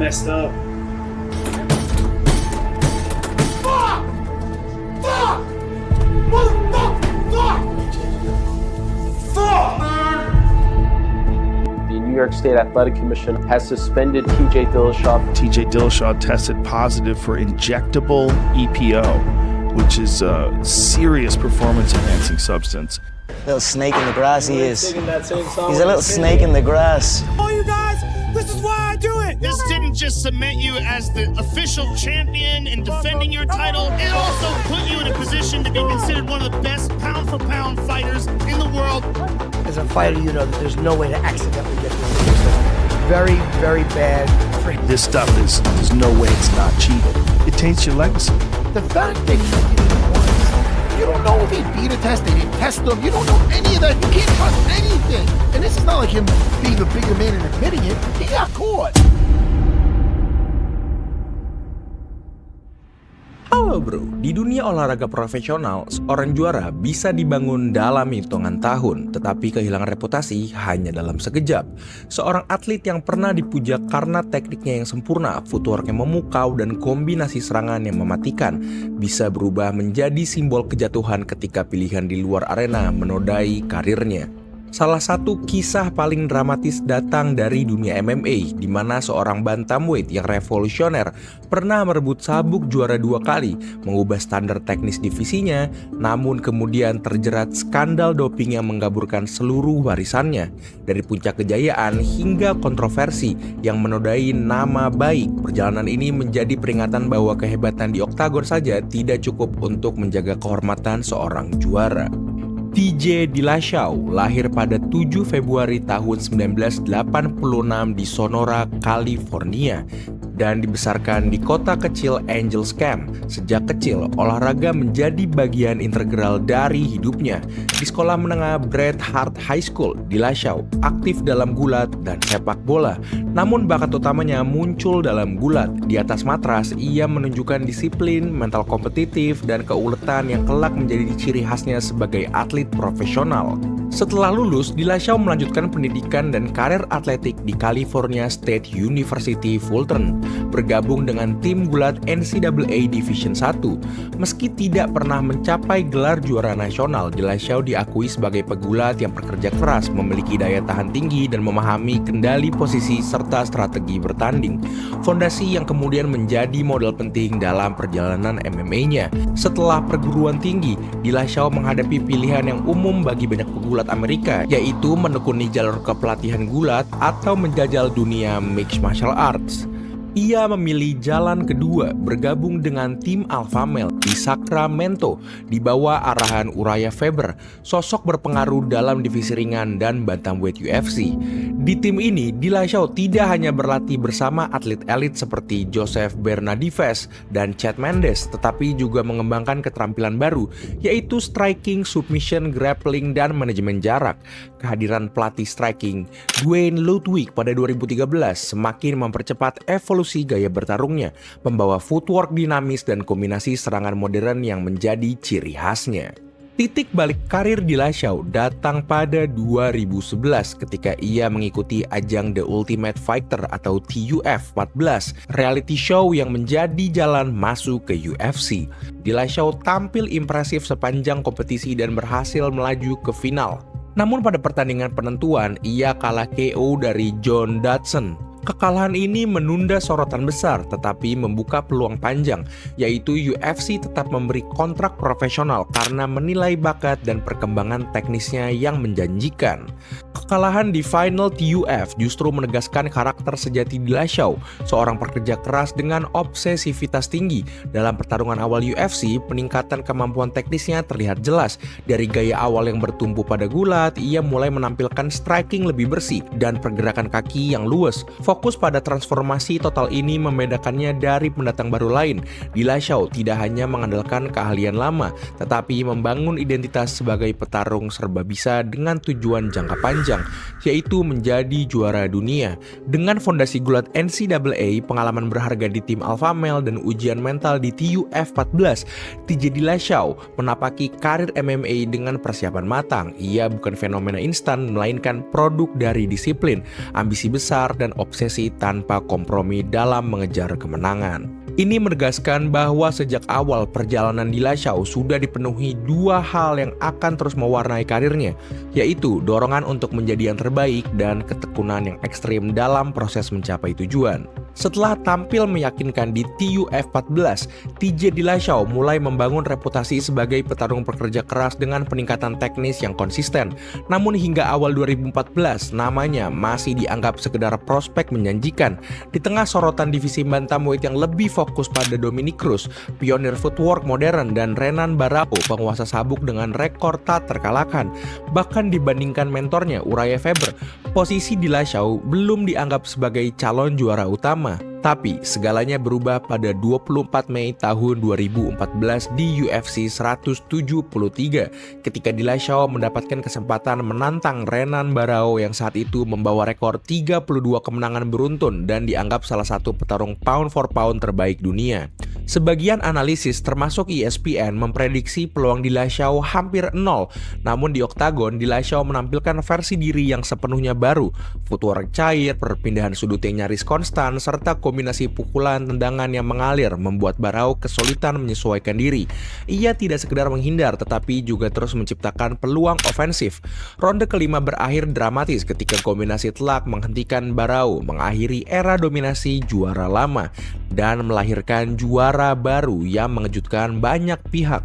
messed up. Fuck! Fuck! Motherfuck! Fuck! Fuck, man! The New York State Athletic Commission has suspended TJ Dillashaw. TJ Dillashaw tested positive for injectable EPO, which is a serious performance-enhancing substance. Little snake in the grass he is. He's a little snake in the grass. Oh, you guys, this is why I do it! This didn't just cement you as the official champion in defending your title, it also put you in a position to be considered one of the best pound-for-pound fighters in the world. As a fighter, you know that there's no way to accidentally get this. Very, very bad. This stuff there's no way it's not cheating. It taints your legacy. The fact that he didn't want, you don't know if he beat a test, they didn't test him, you don't know any of that, you can't trust anything. And this is not like him being a bigger man and admitting it, he got caught. Halo bro, di dunia olahraga profesional, seorang juara bisa dibangun dalam hitungan tahun, tetapi kehilangan reputasi hanya dalam sekejap. Seorang atlet yang pernah dipuja karena tekniknya yang sempurna, footwork yang memukau, dan kombinasi serangan yang mematikan, bisa berubah menjadi simbol kejatuhan ketika pilihan di luar arena menodai karirnya. Salah satu kisah paling dramatis datang dari dunia MMA, di mana seorang bantamweight yang revolusioner pernah merebut sabuk juara 2 kali, mengubah standar teknis divisinya, namun kemudian terjerat skandal doping yang menggaburkan seluruh warisannya. Dari puncak kejayaan hingga kontroversi yang menodai nama baik, perjalanan ini menjadi peringatan bahwa kehebatan di oktagon saja tidak cukup untuk menjaga kehormatan seorang juara. TJ Dillashaw lahir pada 7 Februari tahun 1986 di Sonora, California, dan dibesarkan di kota kecil Angels Camp. Sejak kecil, olahraga menjadi bagian integral dari hidupnya. Di sekolah menengah Bret Hart High School, Dillashaw aktif dalam gulat dan sepak bola. Namun bakat utamanya muncul dalam gulat. Di atas matras, ia menunjukkan disiplin, mental kompetitif, dan keuletan yang kelak menjadi ciri khasnya sebagai atlet profesional. Setelah lulus, Dillashaw melanjutkan pendidikan dan karir atletik di California State University Fulton, bergabung dengan tim gulat NCAA Division 1. Meski tidak pernah mencapai gelar juara nasional, Dillashaw diakui sebagai pegulat yang bekerja keras, memiliki daya tahan tinggi, dan memahami kendali posisi serta strategi bertanding. Fondasi yang kemudian menjadi modal penting dalam perjalanan MMA-nya. Setelah perguruan tinggi, Dillashaw menghadapi pilihan yang umum bagi banyak pegulat Amerika, yaitu menekuni jalur kepelatihan gulat atau menjajal dunia mixed martial arts. Ia memilih jalan kedua, bergabung dengan tim Alpha Male di Sacramento di bawah arahan Uriah Faber, sosok berpengaruh dalam divisi ringan dan bantamweight UFC. Di tim ini, Dillashaw tidak hanya berlatih bersama atlet elit seperti Joseph Bernadifes dan Chad Mendes, tetapi juga mengembangkan keterampilan baru, yaitu striking, submission, grappling, dan manajemen jarak. Kehadiran pelatih striking Duane Ludwig pada 2013 semakin mempercepat evolusi gaya bertarungnya, membawa footwork dinamis dan kombinasi serangan modern yang menjadi ciri khasnya. Titik balik karir Dillashaw datang pada 2011 ketika ia mengikuti ajang The Ultimate Fighter atau TUF 14, reality show yang menjadi jalan masuk ke UFC. Dillashaw tampil impresif sepanjang kompetisi dan berhasil melaju ke final. Namun pada pertandingan penentuan, ia kalah KO dari John Dodson. Kekalahan ini menunda sorotan besar tetapi membuka peluang panjang, yaitu UFC tetap memberi kontrak profesional karena menilai bakat dan perkembangan teknisnya yang menjanjikan. Kekalahan di final TUF justru menegaskan karakter sejati Dillashaw, seorang pekerja keras dengan obsesivitas tinggi. Dalam pertarungan awal UFC, peningkatan kemampuan teknisnya terlihat jelas. Dari gaya awal yang bertumpu pada gulat, ia mulai menampilkan striking lebih bersih dan pergerakan kaki yang luwes. Fokus pada transformasi total ini membedakannya dari pendatang baru lain. Dillashaw tidak hanya mengandalkan keahlian lama, tetapi membangun identitas sebagai petarung serba bisa dengan tujuan jangka panjang, yaitu menjadi juara dunia. Dengan fondasi gulat NCAA, pengalaman berharga di tim Alpha Male, dan ujian mental di TUF 14, TJ Dillashaw menapaki karir MMA dengan persiapan matang. Ia bukan fenomena instan, melainkan produk dari disiplin, ambisi besar, dan obsesi obsesi tanpa kompromi dalam mengejar kemenangan. Ini menegaskan bahwa sejak awal perjalanan Dillashaw sudah dipenuhi dua hal yang akan terus mewarnai karirnya, yaitu dorongan untuk menjadi yang terbaik dan ketekunan yang ekstrim dalam proses mencapai tujuan. Setelah tampil meyakinkan di TUF 14, TJ Dillashaw mulai membangun reputasi sebagai petarung pekerja keras dengan peningkatan teknis yang konsisten. Namun hingga awal 2014, namanya masih dianggap sekedar prospek menjanjikan. Di tengah sorotan divisi bantamweight yang lebih fokus pada Dominick Cruz, pionir footwork modern, dan Renan Barão, penguasa sabuk dengan rekor tak terkalahkan. Bahkan dibandingkan mentornya Urijah Faber, posisi Dillashaw belum dianggap sebagai calon juara utama. Tapi segalanya berubah pada 24 Mei tahun 2014 di UFC 173 ketika Dillashaw mendapatkan kesempatan menantang Renan Barão yang saat itu membawa rekor 32 kemenangan beruntun dan dianggap salah satu petarung pound for pound terbaik dunia. Sebagian analisis termasuk ESPN memprediksi peluang Dillashaw hampir nol. Namun di oktagon, Dillashaw menampilkan versi diri yang sepenuhnya baru. Footwork cair, perpindahan sudut yang nyaris konstan, serta kombinasi pukulan tendangan yang mengalir membuat Barão kesulitan menyesuaikan diri. Ia tidak sekedar menghindar tetapi juga terus menciptakan peluang ofensif. Ronde kelima berakhir dramatis ketika kombinasi telak menghentikan Barão, mengakhiri era dominasi juara lama dan melahirkan juara baru yang mengejutkan banyak pihak.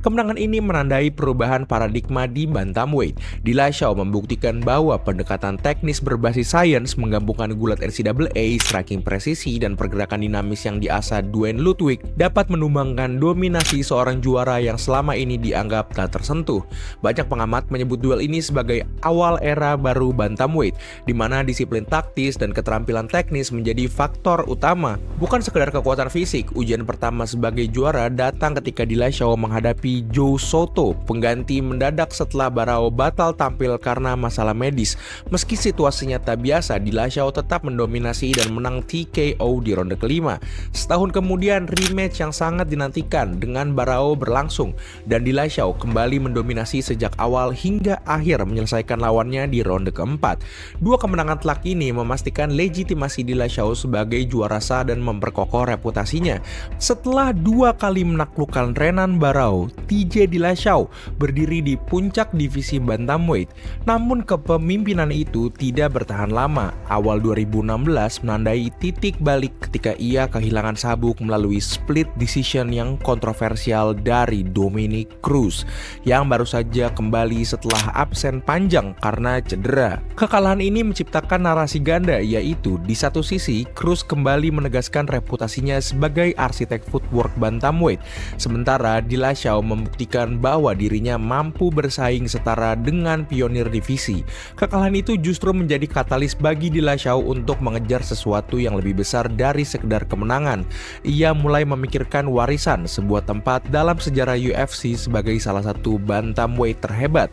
Kemenangan ini menandai perubahan paradigma di bantamweight. Dillashaw membuktikan bahwa pendekatan teknis berbasis sains menggabungkan gulat NCAA, striking presisi, dan pergerakan dinamis yang diasah Duane Ludwig dapat menumbangkan dominasi seorang juara yang selama ini dianggap tak tersentuh. Banyak pengamat menyebut duel ini sebagai awal era baru bantamweight, di mana disiplin taktis dan keterampilan teknis menjadi faktor utama. Bukan sekedar kekuatan fisik, ujian pertama sebagai juara datang ketika Dillashaw menghadapi Joe Soto, pengganti mendadak setelah Barão batal tampil karena masalah medis. Meski situasinya tak biasa, Dillashaw tetap mendominasi dan menang TKO di ronde kelima. Setahun kemudian, rematch yang sangat dinantikan dengan Barão berlangsung dan Dillashaw kembali mendominasi sejak awal hingga akhir menyelesaikan lawannya di ronde keempat. Dua kemenangan telak ini memastikan legitimasi Dillashaw sebagai juara sah dan memperkokoh reputasinya. Setelah dua kali menaklukkan Renan Barão, TJ Dillashaw berdiri di puncak divisi bantamweight. Namun kepemimpinan itu tidak bertahan lama. Awal 2016 menandai titik balik ketika ia kehilangan sabuk melalui split decision yang kontroversial dari Dominick Cruz yang baru saja kembali setelah absen panjang karena cedera. Kekalahan ini menciptakan narasi ganda, yaitu di satu sisi Cruz kembali menegaskan reputasinya sebagai arsitek footwork bantamweight, sementara Dillashaw membuktikan bahwa dirinya mampu bersaing setara dengan pionir divisi. Kekalahan itu justru menjadi katalis bagi Dillashaw untuk mengejar sesuatu yang lebih besar dari sekedar kemenangan. Ia mulai memikirkan warisan, sebuah tempat dalam sejarah UFC sebagai salah satu bantamweight terhebat.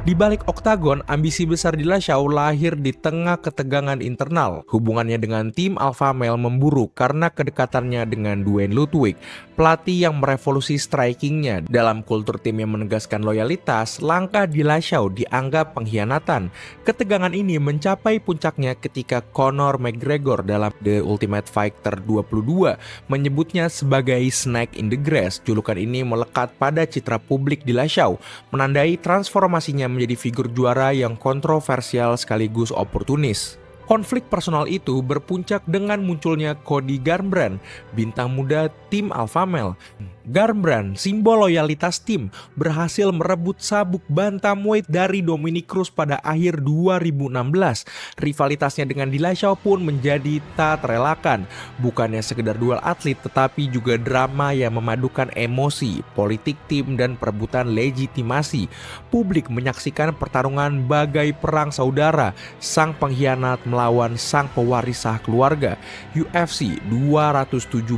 Di balik oktagon, ambisi besar Dillashaw lahir di tengah ketegangan internal. Hubungannya dengan tim Alpha Male memburuk karena kedekatannya dengan Duane Ludwig, pelatih yang merevolusi strikingnya. Dalam kultur tim yang menegaskan loyalitas, langkah Dillashaw dianggap pengkhianatan. Ketegangan ini mencapai puncaknya ketika Conor McGregor dalam The Ultimate Fighter 22 menyebutnya sebagai snake in the grass. Julukan ini melekat pada citra publik Dillashaw, menandai transformasinya menjadi figur juara yang kontroversial sekaligus oportunis. Konflik personal itu berpuncak dengan munculnya Cody Garbrandt, bintang muda tim Alpha Male. Garbrandt, simbol loyalitas tim, berhasil merebut sabuk bantamweight dari Dominick Cruz pada akhir 2016. Rivalitasnya dengan Dillashaw pun menjadi tak terelakkan. Bukannya sekedar duel atlet, tetapi juga drama yang memadukan emosi, politik tim, dan perebutan legitimasi. Publik menyaksikan pertarungan bagai perang saudara, sang pengkhianat melawan sang pewaris sah keluarga. UFC 217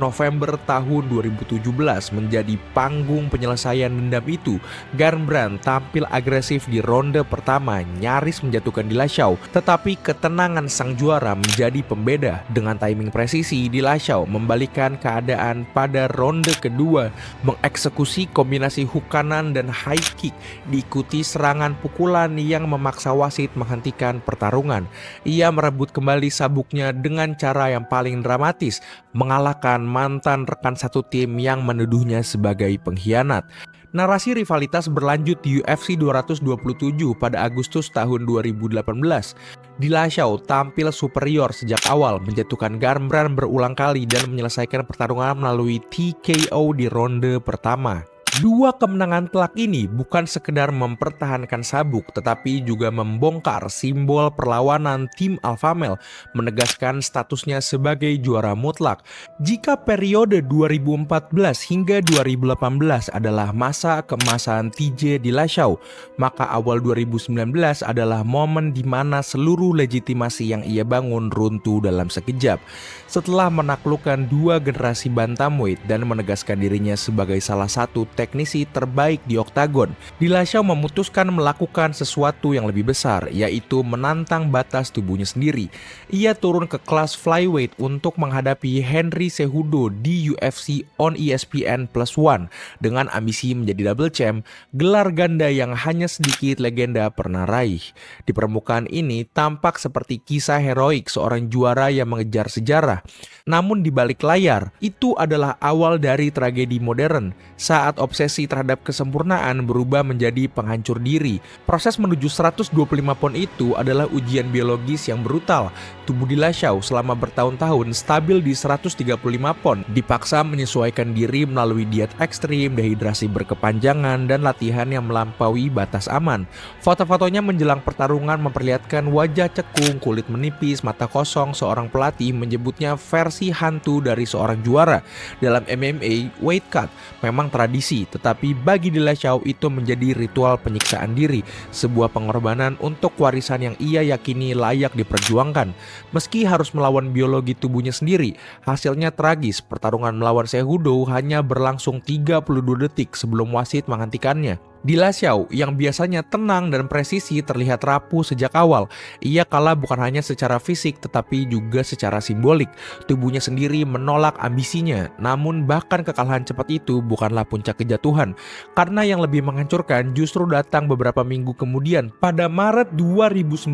November tahun 2017 menjadi panggung penyelesaian dendam itu. Garbrandt tampil agresif di ronde pertama, nyaris menjatuhkan Dillashaw, tetapi ketenangan sang juara menjadi pembeda. Dengan timing presisi, Dillashaw membalikan keadaan pada ronde kedua, mengeksekusi kombinasi hook kanan dan high kick, diikuti serangan pukulan yang memaksa wasit menghentikan pertarungan. Ia merebut kembali sabuknya dengan cara yang paling dramatis, mengalahkan mantan rekan satu tim yang menuduhnya sebagai pengkhianat. Narasi rivalitas berlanjut di UFC 227 pada Agustus tahun 2018. Dillashaw tampil superior sejak awal, menjatuhkan Garbrandt berulang kali dan menyelesaikan pertarungan melalui TKO di ronde pertama. Dua kemenangan telak ini bukan sekedar mempertahankan sabuk, tetapi juga membongkar simbol perlawanan tim Alpha Male, menegaskan statusnya sebagai juara mutlak. Jika periode 2014 hingga 2018 adalah masa keemasan TJ Dillashaw, maka awal 2019 adalah momen di mana seluruh legitimasi yang ia bangun runtuh dalam sekejap. Setelah menaklukkan dua generasi bantamweight dan menegaskan dirinya sebagai salah satu teknisi terbaik di oktagon, Dillashaw memutuskan melakukan sesuatu yang lebih besar, yaitu menantang batas tubuhnya sendiri. Ia turun ke kelas flyweight untuk menghadapi Henry Cejudo di UFC on ESPN +1 dengan ambisi menjadi double champ, gelar ganda yang hanya sedikit legenda pernah raih. Di permukaan ini tampak seperti kisah heroik seorang juara yang mengejar sejarah. Namun di balik layar, itu adalah awal dari tragedi modern, saat obsesi terhadap kesempurnaan berubah menjadi penghancur diri. Proses menuju 125 pon itu adalah ujian biologis yang brutal. Tubuh Dillashaw selama bertahun-tahun stabil di 135 pon, dipaksa menyesuaikan diri melalui diet ekstrim, dehidrasi berkepanjangan, dan latihan yang melampaui batas aman. Foto-fotonya menjelang pertarungan memperlihatkan wajah cekung, kulit menipis, mata kosong. Seorang pelatih menyebutnya versi hantu dari seorang juara. Dalam MMA, weight cut memang tradisi, tetapi bagi Dillashaw itu menjadi ritual penyiksaan diri, sebuah pengorbanan untuk warisan yang ia yakini layak diperjuangkan. Meski harus melawan biologi tubuhnya sendiri, hasilnya tragis. Pertarungan melawan Cejudo hanya berlangsung 32 detik sebelum wasit menghentikannya. Dillashaw yang biasanya tenang dan presisi terlihat rapuh sejak awal. Ia kalah bukan hanya secara fisik tetapi juga secara simbolik. Tubuhnya sendiri menolak ambisinya. Namun bahkan kekalahan cepat itu bukanlah puncak kejatuhan, karena yang lebih menghancurkan justru datang beberapa minggu kemudian. Pada Maret 2019,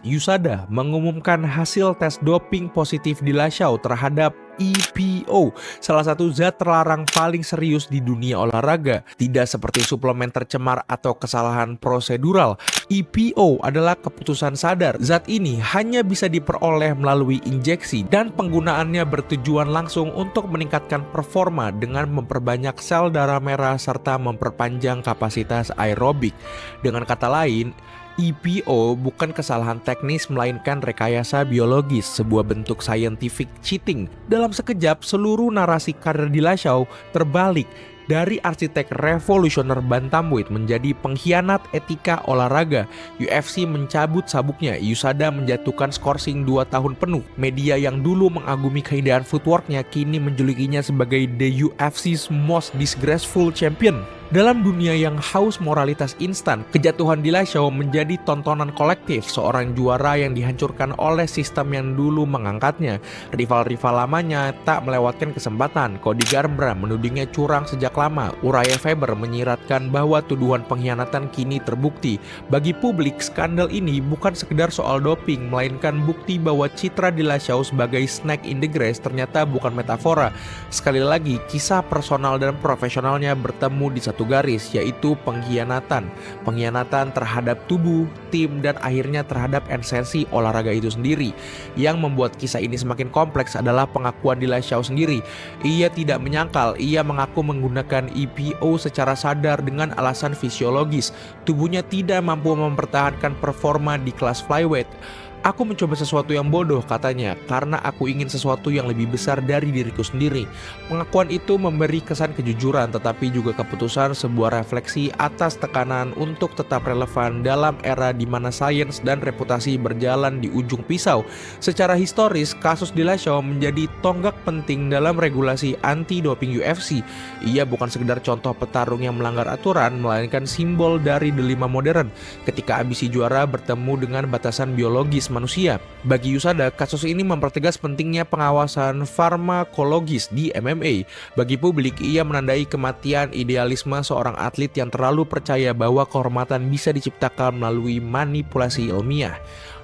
USADA mengumumkan hasil tes doping positif Dillashaw terhadap EPO, salah satu zat terlarang paling serius di dunia olahraga. Tidak seperti suplemen tercemar atau kesalahan prosedural, EPO adalah keputusan sadar. Zat ini hanya bisa diperoleh melalui injeksi dan penggunaannya bertujuan langsung untuk meningkatkan performa dengan memperbanyak sel darah merah serta memperpanjang kapasitas aerobik. Dengan kata lain, EPO bukan kesalahan teknis melainkan rekayasa biologis, sebuah bentuk scientific cheating. Dalam sekejap, seluruh narasi karir Dillashaw terbalik. Dari arsitek revolusioner bantamweight menjadi pengkhianat etika olahraga. UFC mencabut sabuknya, USADA menjatuhkan skorsing 2 tahun penuh. Media yang dulu mengagumi keindahan footworknya kini menjulukinya sebagai the UFC's most disgraceful champion. Dalam dunia yang haus moralitas instan, kejatuhan Dillashaw menjadi tontonan kolektif, seorang juara yang dihancurkan oleh sistem yang dulu mengangkatnya. Rival-rival lamanya tak melewatkan kesempatan. Cody Garbrandt menudingnya curang sejak lama. Uriah Faber menyiratkan bahwa tuduhan pengkhianatan kini terbukti. Bagi publik, skandal ini bukan sekedar soal doping, melainkan bukti bahwa citra Dillashaw sebagai snake in the grass ternyata bukan metafora. Sekali lagi, kisah personal dan profesionalnya bertemu di satu garis, yaitu pengkhianatan. Pengkhianatan terhadap tubuh, tim, dan akhirnya terhadap esensi olahraga itu sendiri. Yang membuat kisah ini semakin kompleks adalah pengakuan Dillashaw sendiri. Ia tidak menyangkal, ia mengaku menggunakan EPO secara sadar dengan alasan fisiologis. Tubuhnya tidak mampu mempertahankan performa di kelas flyweight. Aku mencoba sesuatu yang bodoh, katanya, karena aku ingin sesuatu yang lebih besar dari diriku sendiri. Pengakuan itu memberi kesan kejujuran, tetapi juga keputusan, sebuah refleksi atas tekanan untuk tetap relevan dalam era di mana sains dan reputasi berjalan di ujung pisau. Secara historis, kasus Dillashaw menjadi tonggak penting dalam regulasi anti-doping UFC. Ia bukan sekedar contoh petarung yang melanggar aturan, melainkan simbol dari delima modern, ketika ambisi juara bertemu dengan batasan biologis manusia. Bagi USADA, kasus ini mempertegas pentingnya pengawasan farmakologis di MMA. Bagi publik, ia menandai kematian idealisme seorang atlet yang terlalu percaya bahwa kehormatan bisa diciptakan melalui manipulasi ilmiah.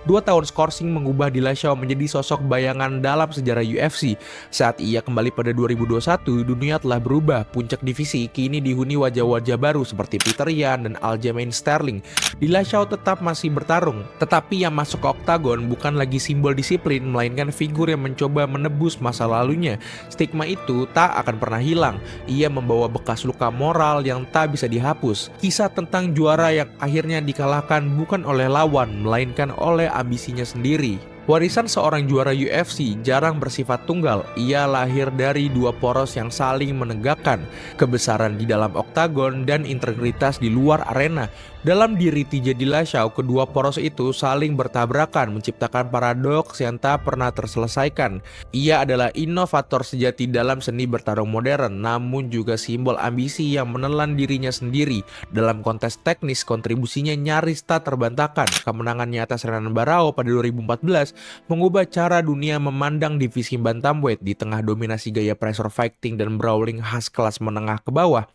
2 tahun skorsing mengubah Dillashaw menjadi sosok bayangan dalam sejarah UFC. Saat ia kembali pada 2021, dunia telah berubah. Puncak divisi kini dihuni wajah-wajah baru seperti Peter Yan dan Aljamain Sterling. Dillashaw tetap masih bertarung, tetapi yang masuk ke oktagon bukan lagi simbol disiplin, melainkan figur yang mencoba menebus masa lalunya. Stigma itu tak akan pernah hilang. Ia membawa bekas luka moral yang tak bisa dihapus. Kisah tentang juara yang akhirnya dikalahkan bukan oleh lawan, melainkan oleh ambisinya sendiri. Warisan seorang juara UFC jarang bersifat tunggal. Ia lahir dari 2 poros yang saling menegakkan kebesaran di dalam oktagon dan integritas di luar arena. Dalam diri TJ Dillashaw, kedua poros itu saling bertabrakan, menciptakan paradoks yang tak pernah terselesaikan. Ia adalah inovator sejati dalam seni bertarung modern, namun juga simbol ambisi yang menelan dirinya sendiri. Dalam kontes teknis, kontribusinya nyaris tak terbantahkan. Kemenangannya atas Renan Barão pada 2014 mengubah cara dunia memandang divisi bantamweight di tengah dominasi gaya pressure fighting dan brawling khas kelas menengah ke bawah.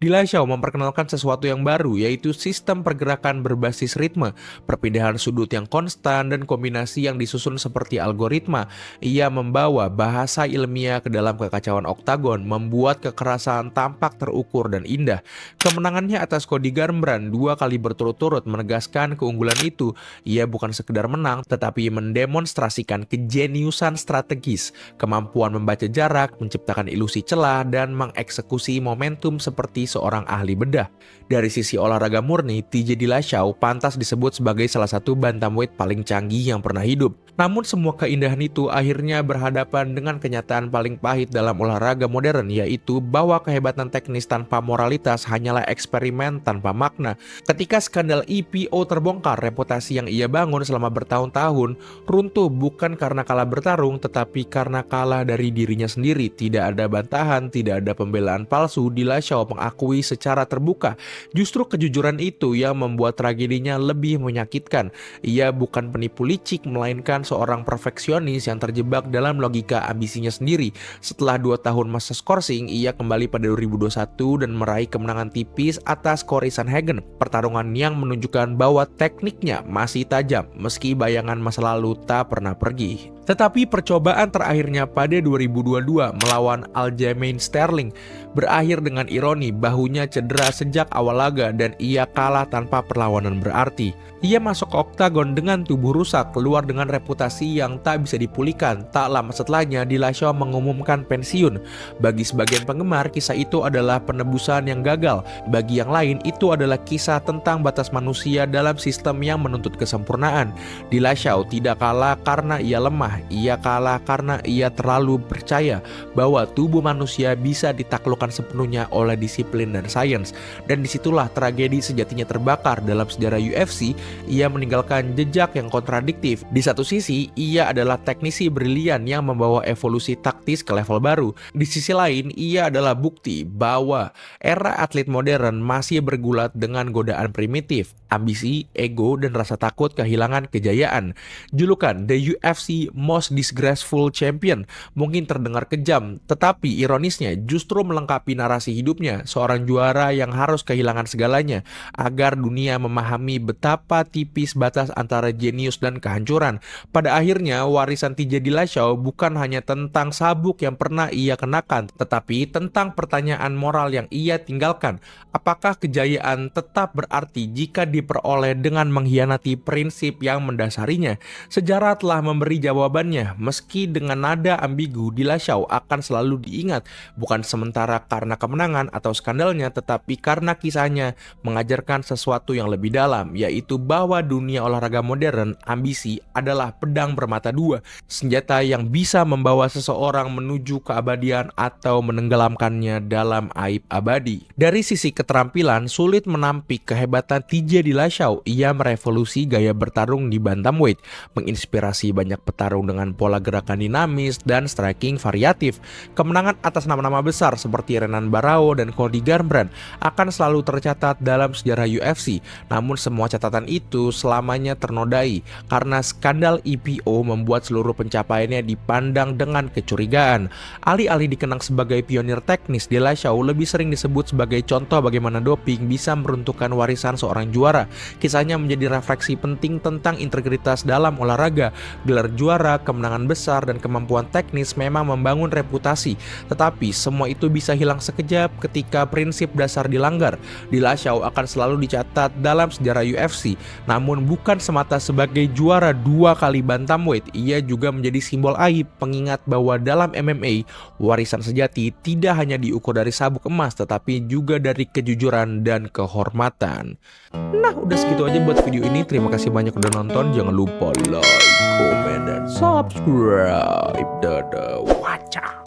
Dillashaw memperkenalkan sesuatu yang baru, yaitu sistem pergerakan berbasis ritme, perpindahan sudut yang konstan, dan kombinasi yang disusun seperti algoritma. Ia membawa bahasa ilmiah ke dalam kekacauan oktagon, membuat kekerasan tampak terukur dan indah. Kemenangannya atas Cody Garbrandt 2 kali berturut-turut menegaskan keunggulan itu. Ia bukan sekedar menang, tetapi mendemonstrasikan kejeniusan strategis, kemampuan membaca jarak, menciptakan ilusi celah, dan mengeksekusi momentum seperti seorang ahli bedah. Dari sisi olahraga murni, TJ Dillashaw pantas disebut sebagai salah satu bantamweight paling canggih yang pernah hidup. Namun semua keindahan itu akhirnya berhadapan dengan kenyataan paling pahit dalam olahraga modern, yaitu bahwa kehebatan teknis tanpa moralitas hanyalah eksperimen tanpa makna. Ketika skandal EPO terbongkar, reputasi yang ia bangun selama bertahun-tahun runtuh bukan karena kalah bertarung, tetapi karena kalah dari dirinya sendiri. Tidak ada bantahan, tidak ada pembelaan palsu. Dillashaw mengakui secara terbuka, justru kejujuran itu yang membuat tragedinya lebih menyakitkan. Ia bukan penipu licik, melainkan seorang perfeksionis yang terjebak dalam logika ambisinya sendiri. Setelah 2 tahun masa skorsing, ia kembali pada 2021 dan meraih kemenangan tipis atas Cory Sandhagen. Pertarungan yang menunjukkan bahwa tekniknya masih tajam, meski bayangan masa lalu tak pernah pergi. Tetapi percobaan terakhirnya pada 2022 melawan Aljamain Sterling berakhir dengan ironi. Bahunya cedera sejak awal laga dan ia kalah tanpa perlawanan berarti. Ia masuk ke oktagon dengan tubuh rusak, keluar dengan reputasi yang tak bisa dipulihkan. Tak lama setelahnya, Dillashaw mengumumkan pensiun. Bagi sebagian penggemar, kisah itu adalah penebusan yang gagal. Bagi yang lain, itu adalah kisah tentang batas manusia dalam sistem yang menuntut kesempurnaan. Dillashaw tidak kalah karena ia lemah. Ia kalah karena ia terlalu percaya bahwa tubuh manusia bisa ditaklukkan sepenuhnya oleh disiplin dan sains. Dan disitulah tragedi sejatinya terbakar dalam sejarah UFC. Ia meninggalkan jejak yang kontradiktif. Di satu sisi, ia adalah teknisi brilian yang membawa evolusi taktis ke level baru. Di sisi lain, ia adalah bukti bahwa era atlet modern masih bergulat dengan godaan primitif, ambisi, ego, dan rasa takut kehilangan kejayaan. Julukan The UFC Most Disgraceful Champion mungkin terdengar kejam, tetapi ironisnya justru melengkapi narasi hidupnya, seorang juara yang harus kehilangan segalanya agar dunia memahami betapa tipis batas antara jenius dan kehancuran. Pada akhirnya, warisan TJ Dillashaw bukan hanya tentang sabuk yang pernah ia kenakan, tetapi tentang pertanyaan moral yang ia tinggalkan. Apakah kejayaan tetap berarti jika diperoleh dengan mengkhianati prinsip yang mendasarinya? Sejarah telah memberi jawabannya. Meski dengan nada ambigu, Dillashaw akan selalu diingat, bukan sementara karena kemenangan atau skandalnya, tetapi karena kisahnya mengajarkan sesuatu yang lebih dalam, yaitu bahwa dunia olahraga modern, ambisi adalah pedang bermata dua, senjata yang bisa membawa seseorang menuju keabadian atau menenggelamkannya dalam aib abadi. Dari sisi keterampilan, sulit menampik kehebatan TJ Dillashaw. Ia merevolusi gaya bertarung di bantamweight, menginspirasi banyak petarung dengan pola gerakan dinamis dan striking variatif. Kemenangan atas nama-nama besar seperti Renan Barão dan Cody Garbrandt akan selalu tercatat dalam sejarah UFC. Namun semua catatan itu selamanya ternodai karena skandal EPO membuat seluruh pencapaiannya dipandang dengan kecurigaan. Alih-alih dikenang sebagai pionir teknis, Dillashaw lebih sering disebut sebagai contoh bagaimana doping bisa meruntuhkan warisan seorang juara. juara. Kisahnya menjadi refleksi penting tentang integritas dalam olahraga. Gelar juara, kemenangan besar, dan kemampuan teknis memang membangun reputasi. Tetapi semua itu bisa hilang sekejap ketika prinsip dasar dilanggar. Dillashaw akan selalu dicatat dalam sejarah UFC, namun bukan semata sebagai juara 2 kali bantamweight. Ia juga menjadi simbol aib, pengingat bahwa dalam MMA, warisan sejati tidak hanya diukur dari sabuk emas, tetapi juga dari kejujuran dan kehormatan. Nah, udah segitu aja buat video ini. Terima kasih banyak udah nonton. Jangan lupa like, comment, dan subscribe. Dadah, waca.